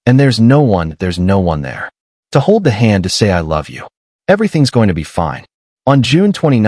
And there's no one there to hold the hand to say I love you. Everything's going to be fine. On June 29,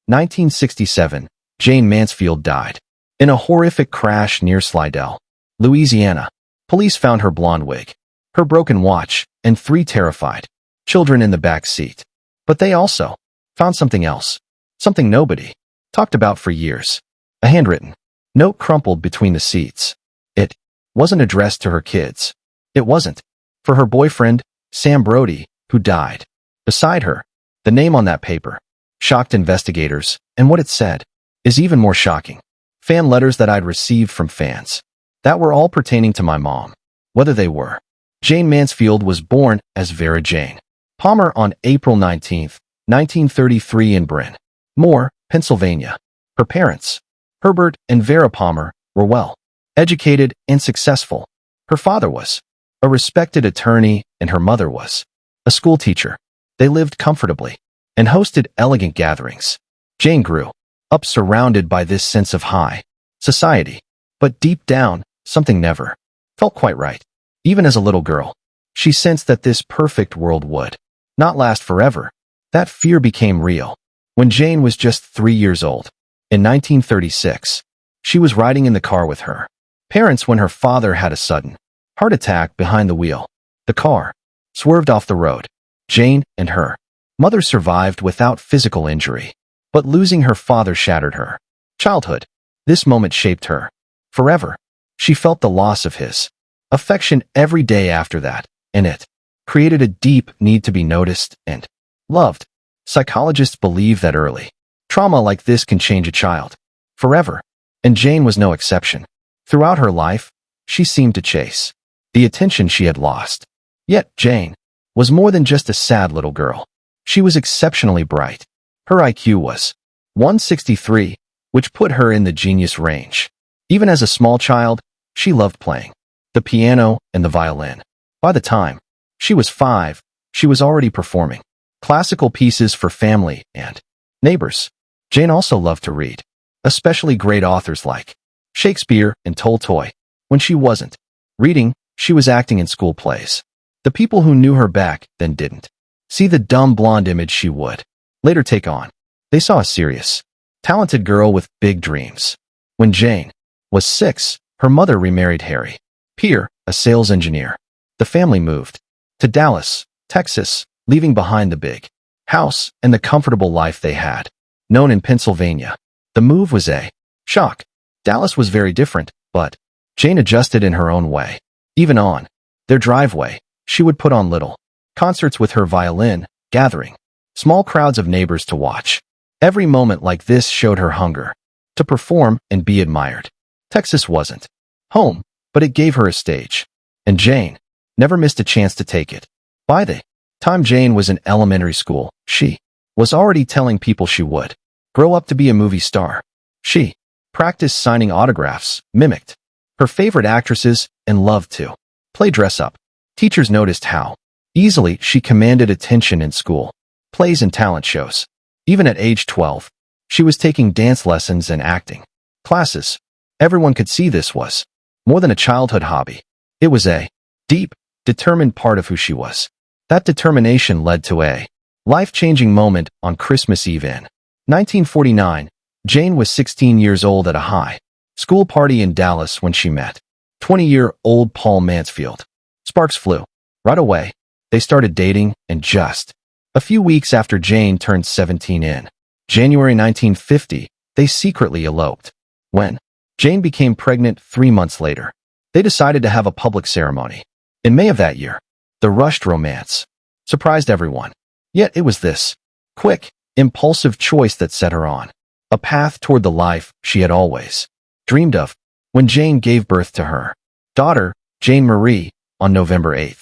1967, Jayne Mansfield died in a horrific crash near Slidell, Louisiana. Police found her blonde wig, her broken watch, and 3 terrified children in the back seat. But they also found something else, something nobody talked about for years. A handwritten note crumpled between the seats. It wasn't addressed to her kids. It wasn't for her boyfriend, Sam Brody, who died. Beside her, the name on that paper shocked investigators, and what it said is even more shocking. Fan letters that I'd received from fans that were all pertaining to my mom. Whether they were. Jayne Mansfield was born as Vera Jane Palmer on April 19, 1933 in Bryn Mawr, Pennsylvania. Her parents, Herbert and Vera Palmer, were well educated and successful. Her father was a respected attorney and her mother was a school teacher. They lived comfortably and hosted elegant gatherings. Jayne grew up surrounded by this sense of high society, but deep down, something never felt quite right. Even as a little girl, she sensed that this perfect world would not last forever. That fear became real when Jayne was just 3 years old. In 1936, she was riding in the car with her parents when her father had a sudden heart attack behind the wheel. The car swerved off the road. Jayne and her mother survived without physical injury, but losing her father shattered her childhood. This moment shaped her forever. She felt the loss of his affection every day after that, and it created a deep need to be noticed and loved. Psychologists believe that early trauma like this can change a child forever, and Jayne was no exception. Throughout her life, she seemed to chase the attention she had lost. Yet Jayne was more than just a sad little girl. She was exceptionally bright. Her IQ was 163, which put her in the genius range. Even as a small child, she loved playing the piano and the violin. By the time she was 5, she was already performing classical pieces for family and neighbors. Jayne also loved to read, especially great authors like Shakespeare and Tolstoy. When she wasn't reading, she was acting in school plays. The people who knew her back then didn't see the dumb blonde image she would later take on. They saw a serious, talented girl with big dreams. When Jayne was 6, her mother remarried Harry Peer, a sales engineer. The family moved to Dallas, Texas, leaving behind the big house and the comfortable life they had known in Pennsylvania. The move was a shock. Dallas was very different, but Jayne adjusted in her own way. Even on their driveway, she would put on little concerts with her violin, gathering small crowds of neighbors to watch. Every moment like this showed her hunger to perform and be admired. Texas wasn't home, but it gave her a stage, and Jayne never missed a chance to take it. By the time Jayne was in elementary school, she was already telling people she would grow up to be a movie star. She practiced signing autographs, mimicked her favorite actresses, and loved to play dress-up. Teachers noticed how easily she commanded attention in school, plays and talent shows. Even at age 12, she was taking dance lessons and acting classes. Everyone could see this was more than a childhood hobby. It was a deep, determined part of who she was. That determination led to a life-changing moment on Christmas Eve in 1949. Jayne was 16 years old at a high school party in Dallas when she met 20-year-old Paul Mansfield. Sparks flew. Right away, they started dating, and just a few weeks after Jayne turned 17 in January 1950, they secretly eloped. When Jayne became pregnant 3 months later, they decided to have a public ceremony. In May of that year, the rushed romance surprised everyone. Yet it was this quick, impulsive choice that set her on a path toward the life she had always dreamed of. When Jayne gave birth to her daughter, Jane Marie, on November 8,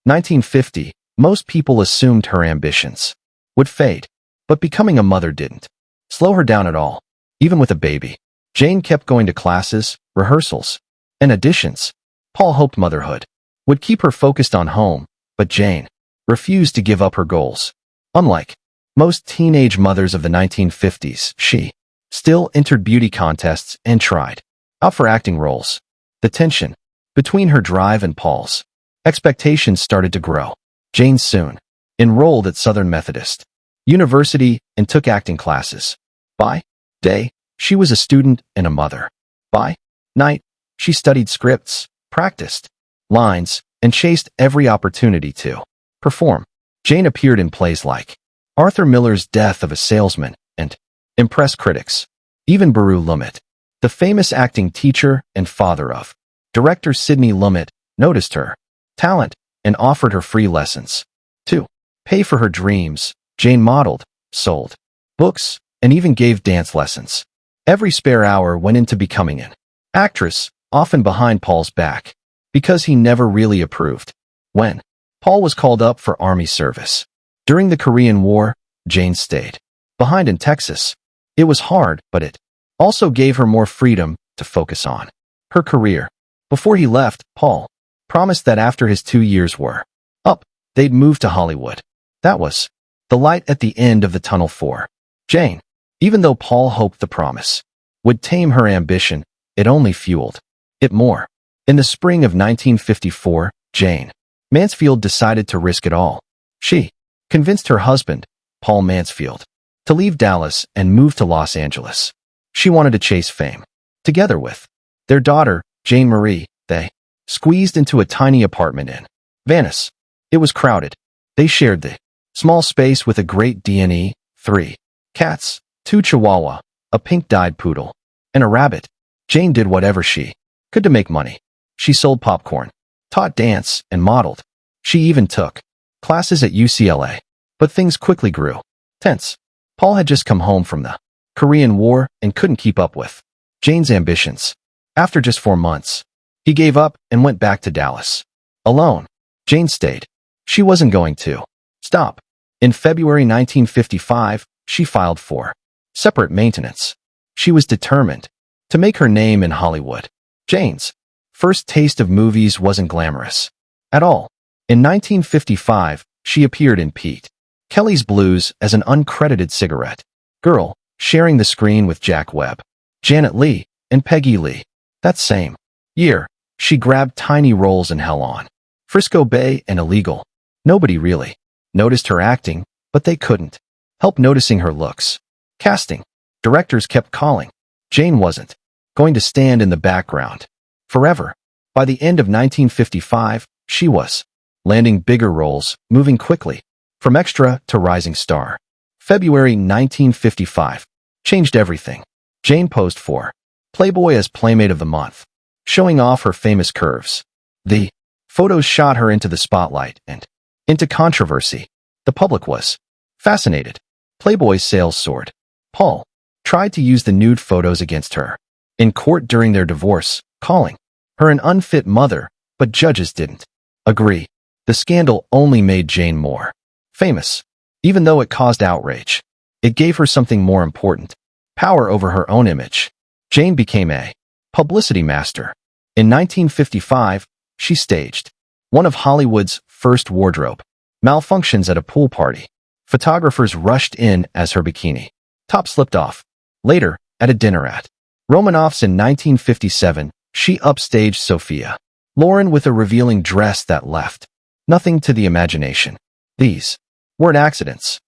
1950, most people assumed her ambitions would fade, but becoming a mother didn't slow her down at all. Even with a baby, Jayne kept going to classes, rehearsals, and auditions. Paul hoped motherhood would keep her focused on home, but Jayne refused to give up her goals. Unlike most teenage mothers of the 1950s, she still entered beauty contests and tried out for acting roles. The tension between her drive and Paul's Expectations started to grow. Jayne soon enrolled at Southern Methodist University and took acting classes. By day, she was a student and a mother. By night, she studied scripts, practiced lines, and chased every opportunity to perform. Jayne appeared in plays like Arthur Miller's Death of a Salesman and impressed critics. Even Baru Lumet, the famous acting teacher and father of director Sidney Lumet, noticed her talent and offered her free lessons. To pay for her dreams, Jayne modeled, sold books, and even gave dance lessons. Every spare hour went into becoming an actress, often behind Paul's back, because he never really approved. When Paul was called up for Army service during the Korean War, Jayne stayed behind in Texas. It was hard, but it also gave her more freedom to focus on her career. Before he left, Paul promised that after his 2 years were up, they'd move to Hollywood. That was the light at the end of the tunnel for Jayne. Even though Paul hoped the promise would tame her ambition, it only fueled it more. In the spring of 1954, Jayne Mansfield decided to risk it all. She convinced her husband, Paul Mansfield, to leave Dallas and move to Los Angeles. She wanted to chase fame. Together with their daughter, Jane Marie, they squeezed into a tiny apartment in Venice. It was crowded. They shared the small space with a great D&E, 3 cats, 2 chihuahua, a pink-dyed poodle, and a rabbit. Jayne did whatever she could to make money. She sold popcorn, taught dance, and modeled. She even took classes at UCLA. But things quickly grew tense. Paul had just come home from the Korean War and couldn't keep up with Jayne's ambitions. After just 4 months, he gave up and went back to Dallas. Alone, Jayne stayed. She wasn't going to stop. In February 1955, she filed for separate maintenance. She was determined to make her name in Hollywood. Jayne's first taste of movies wasn't glamorous at all. In 1955, she appeared in Pete Kelly's Blues as an uncredited cigarette girl, sharing the screen with Jack Webb, Janet Leigh, and Peggy Lee. That same year, she grabbed tiny roles in Hell on Frisco Bay and Illegal. Nobody really noticed her acting, but they couldn't help noticing her looks. Casting directors kept calling. Jayne wasn't going to stand in the background forever. By the end of 1955, she was landing bigger roles, moving quickly from extra to rising star. February 1955 changed everything. Jayne posed for Playboy as Playmate of the Month, showing off her famous curves. The photos shot her into the spotlight and into controversy. The public was fascinated. Playboy's sales soared. Paul tried to use the nude photos against her in court during their divorce, calling her an unfit mother, but judges didn't agree. The scandal only made Jayne more famous. Even though it caused outrage, it gave her something more important: power over her own image. Jayne became a publicity master. In 1955, she staged one of Hollywood's first wardrobe malfunctions at a pool party. Photographers rushed in as her bikini top slipped off. Later, at a dinner at Romanoff's in 1957, she upstaged Sophia Loren with a revealing dress that left nothing to the imagination. These weren't accidents.